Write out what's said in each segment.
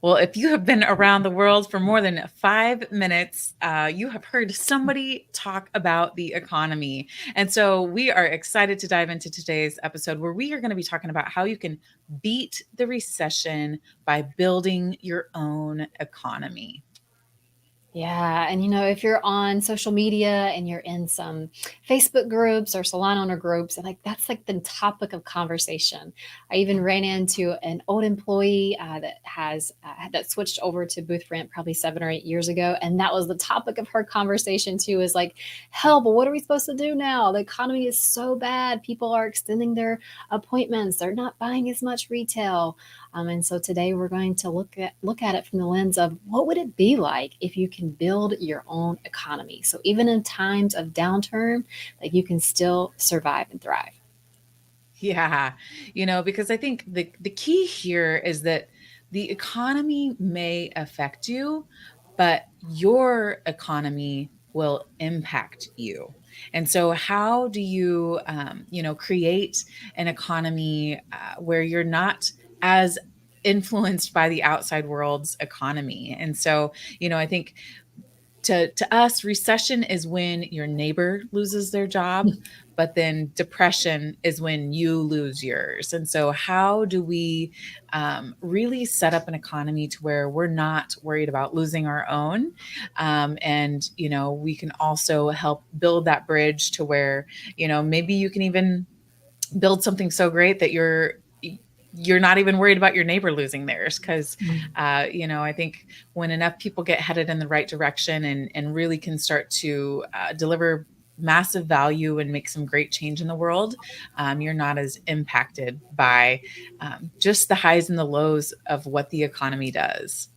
Well, if you have been around the world for more than 5 minutes, you have heard somebody talk about the economy. And so we are excited to dive into today's episode where we are going to be talking about how you can beat the recession by building your own economy. Yeah. And if you're on social media and you're in some Facebook groups or salon owner groups, and like that's like the topic of conversation. I even ran into an old employee that switched over to booth rent probably 7 or 8 years ago. And that was the topic of her conversation too, is like, hell, but what are we supposed to do now? The economy is so bad. People are extending their appointments. They're not buying as much retail. And so today we're going to look at it from the lens of what would it be like if you can build your own economy. So even in times of downturn, like you can still survive and thrive. Yeah, because I think the key here is that the economy may affect you, but your economy will impact you. And so, how do you, create an economy where you're not as influenced by the outside world's economy? And so, I think to us, recession is when your neighbor loses their job, but then depression is when you lose yours. And so, how do we really set up an economy to where we're not worried about losing our own? And, we can also help build that bridge to where, maybe you can even build something so great that you're not even worried about your neighbor losing theirs because I think when enough people get headed in the right direction and really can start to deliver massive value and make some great change in the world, you're not as impacted by just the highs and the lows of what the economy does.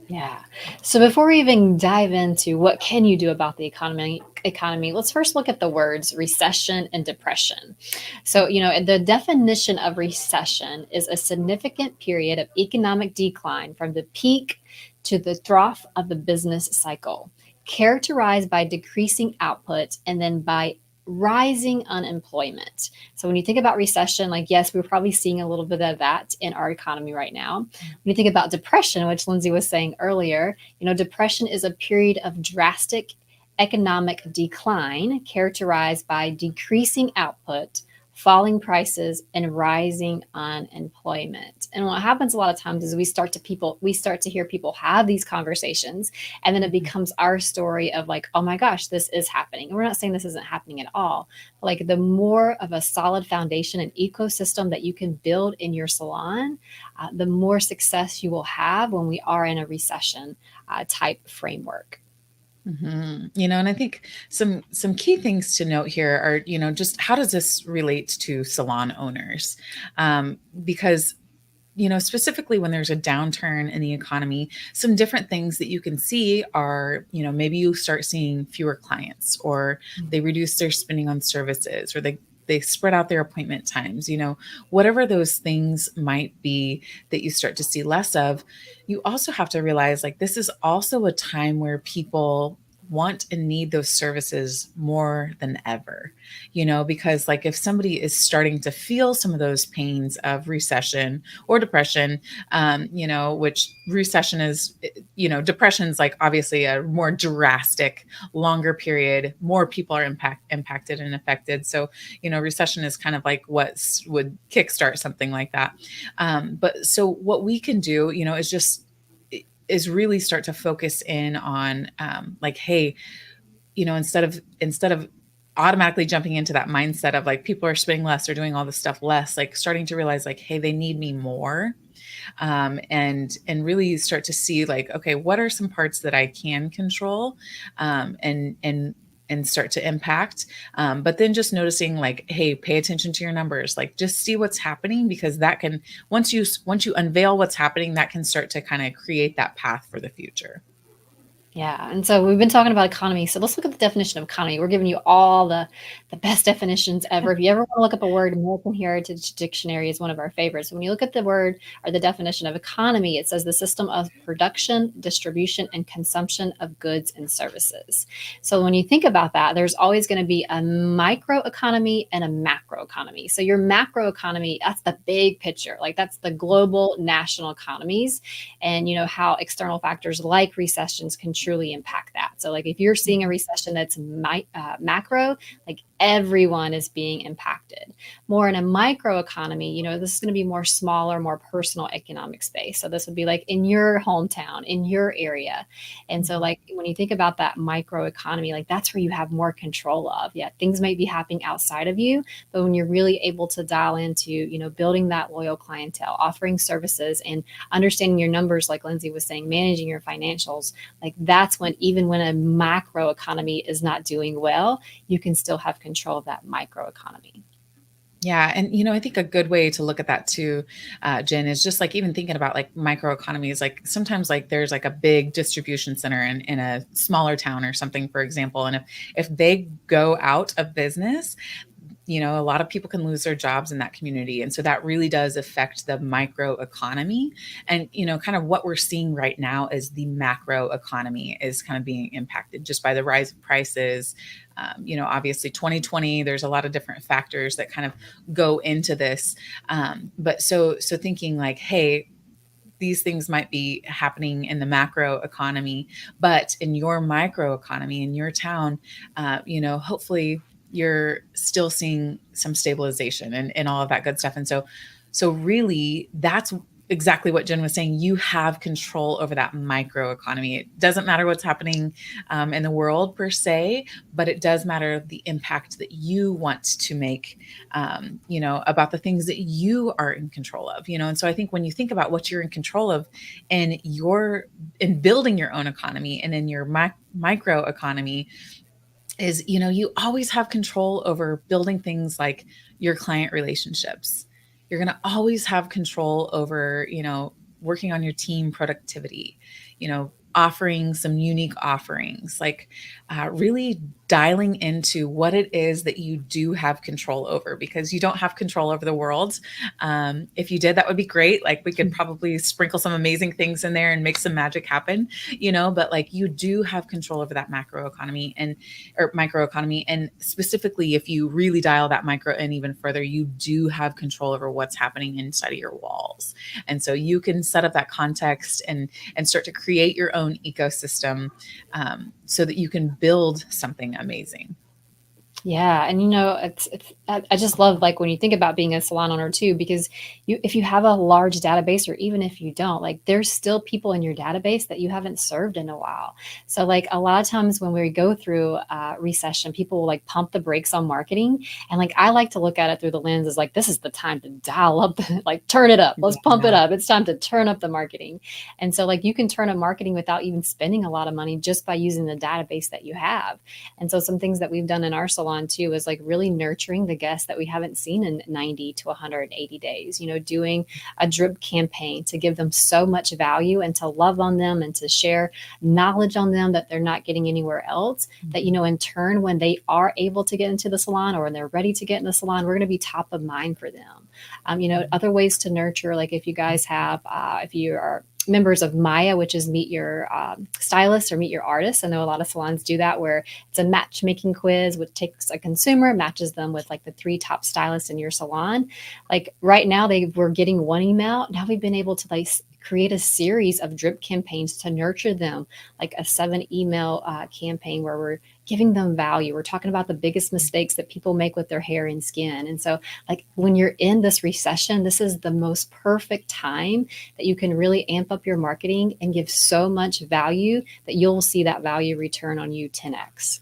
Yeah. So before we even dive into what can you do about the economy, let's first look at the words recession and depression. So, the definition of recession is a significant period of economic decline from the peak to the trough of the business cycle, characterized by decreasing output and then by rising unemployment. So when you think about recession, like yes, we're probably seeing a little bit of that in our economy right now. When you think about depression, which Lindsay was saying earlier, depression is a period of drastic economic decline characterized by decreasing output, falling prices, and rising unemployment. And what happens a lot of times is we start to hear people have these conversations, and then it becomes our story of like, oh my gosh, this is happening. And we're not saying this isn't happening at all, but like the more of a solid foundation and ecosystem that you can build in your salon, the more success you will have when we are in a recession type framework. And I think some key things to note here are, just how does this relate to salon owners? Because specifically when there's a downturn in the economy, some different things that you can see are, maybe you start seeing fewer clients, or they reduce their spending on services, or they spread out their appointment times, whatever those things might be that you start to see less of. You also have to realize like this is also a time where people want and need those services more than ever, because like if somebody is starting to feel some of those pains of recession or depression, which recession is, depression is like obviously a more drastic, longer period, more people are impacted and affected. So, recession is kind of like what would kickstart something like that. But so what we can do, is really start to focus in on like, hey, instead of automatically jumping into that mindset of like people are spending less or doing all this stuff less, like starting to realize like, hey, they need me more, and really start to see like, okay, what are some parts that I can control, and start to impact. But then just noticing like, hey, pay attention to your numbers, like just see what's happening, because that can, once you unveil what's happening, that can start to kind of create that path for the future. Yeah. And so we've been talking about economy. So let's look at the definition of economy. We're giving you all the best definitions ever. If you ever want to look up a word, American Heritage Dictionary is one of our favorites. So when you look at the word or the definition of economy, it says the system of production, distribution, and consumption of goods and services. So when you think about that, there's always going to be a micro economy and a macro macroeconomy. So your macroeconomy, that's the big picture. Like that's the global national economies and how external factors like recessions can truly impact that. So like if you're seeing a recession that's macro, like everyone is being impacted. More in a microeconomy, this is going to be more smaller, more personal economic space. So this would be like in your hometown, in your area. And so like when you think about that microeconomy, like that's where you have more control of. Yeah, things might be happening outside of you, but when you're really able to dial into, building that loyal clientele, offering services and understanding your numbers, like Lindsay was saying, managing your financials, like that's when, even when a macro economy is not doing well, you can still have control of that micro economy. Yeah. And, I think a good way to look at that too, Jen, is just like even thinking about like microeconomies. Like sometimes like there's like a big distribution center in a smaller town or something, for example. And if they go out of business, a lot of people can lose their jobs in that community. And so that really does affect the micro economy. And, kind of what we're seeing right now is the macro economy is kind of being impacted just by the rise of prices. Obviously 2020, there's a lot of different factors that kind of go into this. But so thinking like, hey, these things might be happening in the macro economy, but in your micro economy, in your town, hopefully you're still seeing some stabilization and all of that good stuff. And so really that's exactly what Jen was saying. You have control over that micro economy. It doesn't matter what's happening in the world per se, but it does matter the impact that you want to make, about the things that you are in control of, And so I think when you think about what you're in control of in building your own economy and in your micro economy, is you always have control over building things like your client relationships. You're going to always have control over working on your team productivity, offering some unique offerings, like really dialing into what it is that you do have control over, because you don't have control over the world. If you did, that would be great. Like we could probably sprinkle some amazing things in there and make some magic happen, but like you do have control over that macro economy or microeconomy. And specifically, if you really dial that micro in even further, you do have control over what's happening inside of your walls. And so you can set up that context and start to create your own ecosystem, so that you can build something amazing. Yeah, and it's I just love like when you think about being a salon owner too, because if you have a large database, or even if you don't, like there's still people in your database that you haven't served in a while. So like a lot of times when we go through recession, people will like pump the brakes on marketing, and like I like to look at it through the lens as like this is the time to dial up, like turn it up, let's pump it Yeah. up. It's time to turn up the marketing, and so like you can turn up marketing without even spending a lot of money just by using the database that you have. And so some things that we've done in our salon too is like really nurturing the guests that we haven't seen in 90 to 180 days, doing a drip campaign to give them so much value and to love on them and to share knowledge on them that they're not getting anywhere else. That, in turn, when they are able to get into the salon or when they're ready to get in the salon, we're going to be top of mind for them. Other ways to nurture, like if you guys have, if you are members of Maya, which is Meet Your Stylist or Meet Your Artist. I know a lot of salons do that, where it's a matchmaking quiz, which takes a consumer, matches them with like the 3 top stylists in your salon. Like right now, they were getting 1 email. Now we've been able to like create a series of drip campaigns to nurture them, like a 7 email campaign where we're giving them value. We're talking about the biggest mistakes that people make with their hair and skin. And so, like, when you're in this recession, this is the most perfect time that you can really amp up your marketing and give so much value that you'll see that value return on you 10x.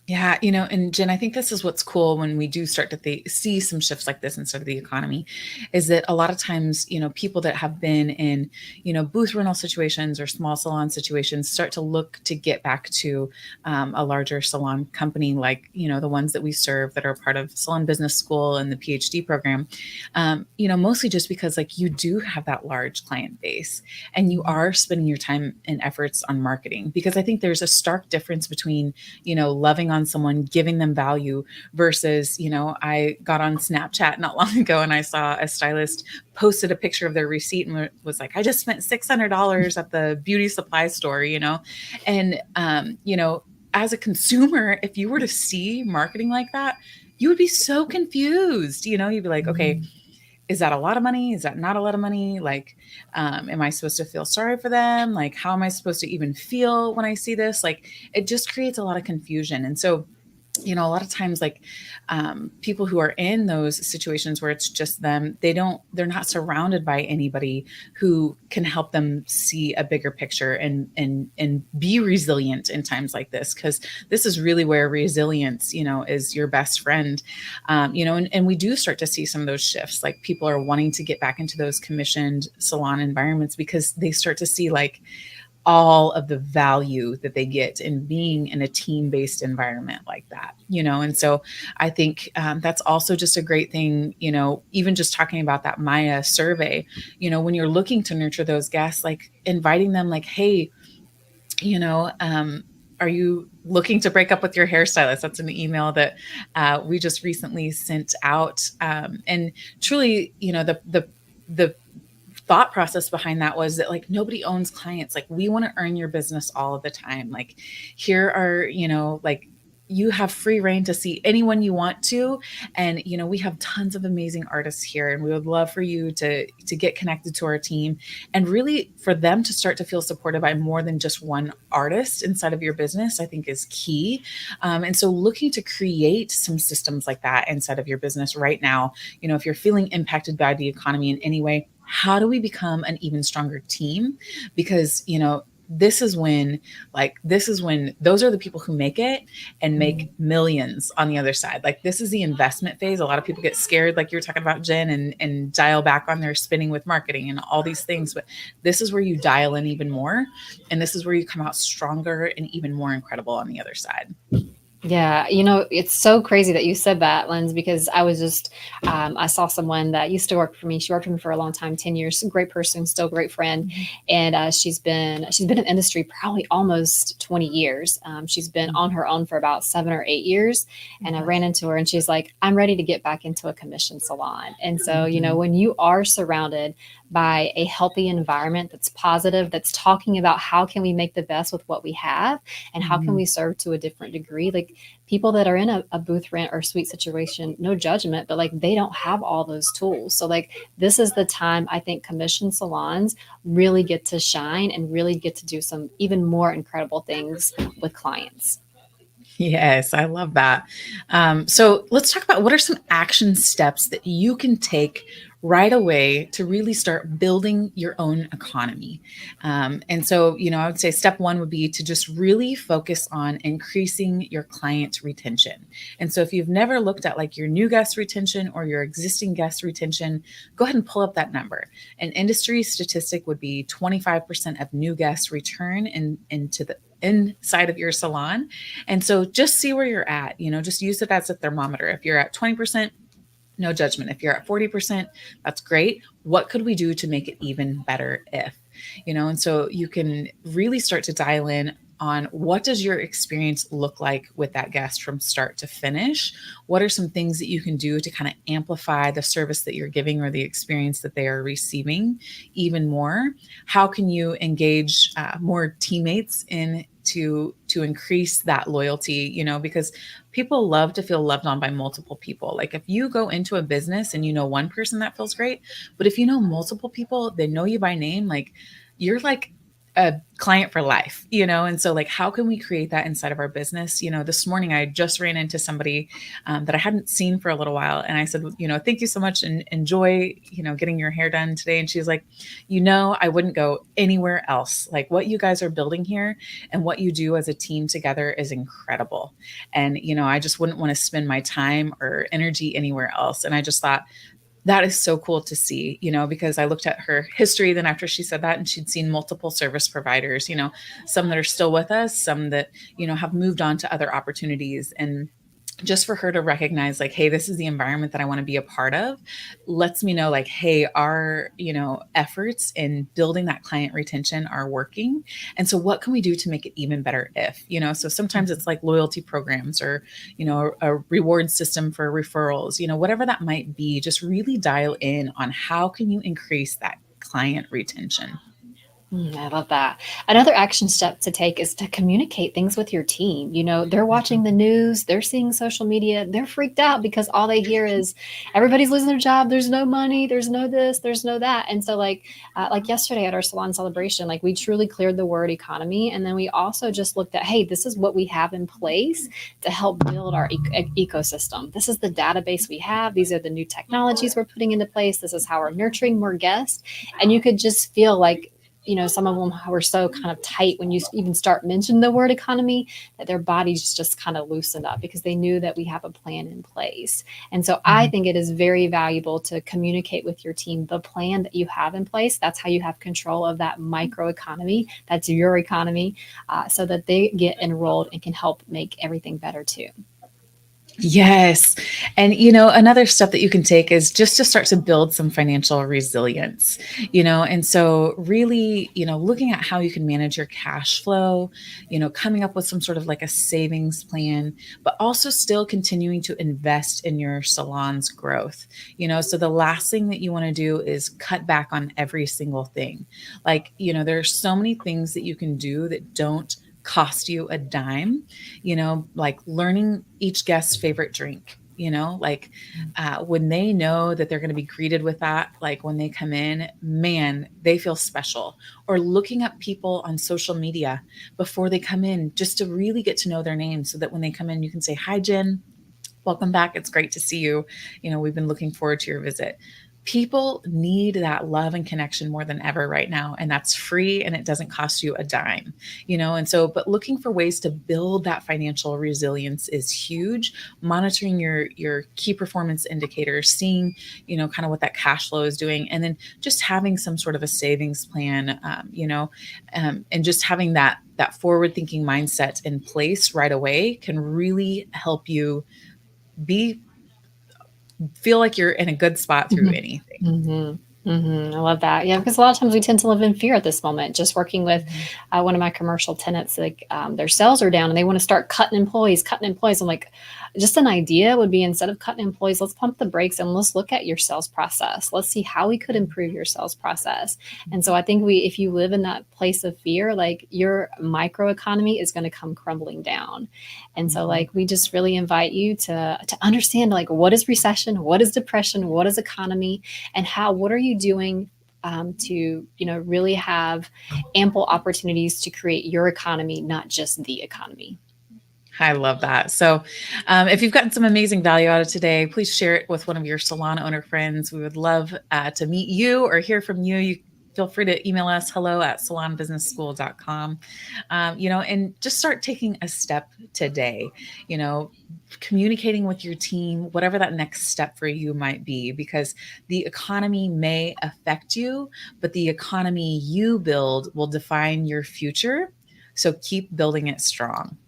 Yeah, and Jen, I think this is what's cool when we do start to see some shifts like this inside of the economy, is that a lot of times, people that have been in, booth rental situations or small salon situations start to look to get back to a larger salon company, like, the ones that we serve that are part of Salon Business School and the PhD program, mostly just because like you do have that large client base and you are spending your time and efforts on marketing, because I think there's a stark difference between, loving on someone, giving them value versus, I got on Snapchat not long ago and I saw a stylist posted a picture of their receipt and was like, I just spent $600 at the beauty supply store, and, as a consumer, if you were to see marketing like that, you would be so confused. You'd be like, okay, Mhm. is that a lot of money? Is that not a lot of money? Like, am I supposed to feel sorry for them? Like, how am I supposed to even feel when I see this? Like, it just creates a lot of confusion. And so, a lot of times, like, people who are in those situations where it's just them, they're not surrounded by anybody who can help them see a bigger picture and be resilient in times like this. Because this is really where resilience, is your best friend. And we do start to see some of those shifts. Like, people are wanting to get back into those commissioned salon environments because they start to see, like, all of the value that they get in being in a team based environment like that. And so I think that's also just a great thing. Even just talking about that Maya survey, when you're looking to nurture those guests, like inviting them, like, hey, you know are you looking to break up with your hairstylist? That's an email that we just recently sent out. And truly, the thought process behind that was that, like, nobody owns clients. Like, we want to earn your business all of the time. Like, here are, like, you have free reign to see anyone you want to. And we have tons of amazing artists here, and we would love for you to get connected to our team, and really for them to start to feel supported by more than just one artist inside of your business, I think, is key. And so looking to create some systems like that inside of your business right now. If you're feeling impacted by the economy in any way, how do we become an even stronger team? Because this is when those are the people who make it and make millions on the other side. Like, this is the investment phase. A lot of people get scared, like you were talking about, Jen, and dial back on their spending with marketing and all these things. But this is where you dial in even more, and this is where you come out stronger and even more incredible on the other side. Yeah, it's so crazy that you said that, Lens, because I saw someone that used to work for me. She worked for me for a long time, 10 years, great person, still great friend. Mhm. And she's been in the industry probably almost 20 years. She's been on her own for about 7 or 8 years. And I ran Yes. into her and she's like, I'm ready to get back into a commission salon. And so, Mhm. when you are surrounded by a healthy environment that's positive, that's talking about how can we make the best with what we have and how can Mhm. we serve to a different degree, like people that are in a booth rent or suite situation, no judgment, but like they don't have all those tools. So like this is the time I think commission salons really get to shine and really get to do some even more incredible things with clients. Yes, I love that. So let's talk about what are some action steps that you can take right away to really start building your own economy. And so, I would say step one would be to just really focus on increasing your client retention. And so, if you've never looked at, like, your new guest retention or your existing guest retention, go ahead and pull up that number. An industry statistic would be 25% of new guests return into the inside of your salon. And so just see where you're at, just use it as a thermometer. If you're at 20%, no judgment. If you're at 40%, that's great. What could we do to make it even better and so you can really start to dial in on what does your experience look like with that guest from start to finish? What are some things that you can do to kind of amplify the service that you're giving or the experience that they are receiving even more? How can you engage more teammates in to increase that loyalty, because people love to feel loved on by multiple people. Like, if you go into a business and you know one person, that feels great, but if you know multiple people, they know you by name, like, you're like a client for life. And so, like, how can we create that inside of our business? This morning I just ran into somebody that I hadn't seen for a little while, and I said, thank you so much and enjoy, getting your hair done today. And she's like, I wouldn't go anywhere else. Like, what you guys are building here and what you do as a team together is incredible. And I just wouldn't want to spend my time or energy anywhere else. And I just thought, that is so cool to see, because I looked at her history then after she said that, and she'd seen multiple service providers, some that are still with us, some that, have moved on to other opportunities. And just for her to recognize, like, hey, this is the environment that I want to be a part of, lets me know, like, hey, our efforts in building that client retention are working. And so what can we do to make it even better? So sometimes it's like loyalty programs or a reward system for referrals, whatever that might be. Just really dial in on how can you increase that client retention. I love that. Another action step to take is to communicate things with your team. You know, they're watching the news, they're seeing social media, they're freaked out because all they hear is everybody's losing their job. There's no money. There's no this. There's no that. And so, like yesterday at our salon celebration, like we truly cleared the word economy, and then we also just looked at, hey, this is what we have in place to help build our ecosystem. This is the database we have. These are the new technologies we're putting into place. This is how we're nurturing more guests, and you could just feel like, some of them were so kind of tight when you even start mentioning the word economy, that their bodies just kind of loosened up because they knew that we have a plan in place. And so I Mhm. think it is very valuable to communicate with your team the plan that you have in place. That's how you have control of that micro economy. That's your economy, so that they get enrolled and can help make everything better too. Yes. And, another step that you can take is just to start to build some financial resilience, and so really, looking at how you can manage your cash flow, coming up with some sort of like a savings plan, but also still continuing to invest in your salon's growth, so the last thing that you want to do is cut back on every single thing. Like, there's so many things that you can do that don't cost you a dime, like learning each guest's favorite drink. Like when they know that they're going to be greeted with that, like when they come in, man, they feel special. Or looking up people on social media before they come in, just to really get to know their names so that when they come in, you can say, "Hi, Jen. Welcome back. It's great to see you. We've been looking forward to your visit." People need that love and connection more than ever right now. And that's free and it doesn't cost you a dime, and so, but looking for ways to build that financial resilience is huge. Monitoring your key performance indicators, seeing, kind of what that cash flow is doing, and then just having some sort of a savings plan, and just having that forward thinking mindset in place right away can really help you be feel like you're in a good spot through Mhm. anything. Mhm. Mhm. I love that. Yeah, because a lot of times we tend to live in fear at this moment. Just working with Mhm. one of my commercial tenants, like their sales are down and they want to start cutting employees, cutting employees. I'm like, just an idea would be, instead of cutting employees, let's pump the brakes and let's look at your sales process. Let's see how we could improve your sales process. And so I think if you live in that place of fear, like your micro economy is going to come crumbling down. And so Mhm. like we just really invite you to understand, like, what is recession, what is depression, what is economy, and what are you doing to really have ample opportunities to create your economy, not just the economy. I love that. So, if you've gotten some amazing value out of today, please share it with one of your salon owner friends. We would love to meet you or hear from you. You feel free to email us hello@salonbusinessschool.com. And just start taking a step today, you know, communicating with your team, whatever that next step for you might be, because the economy may affect you, but the economy you build will define your future. So keep building it strong.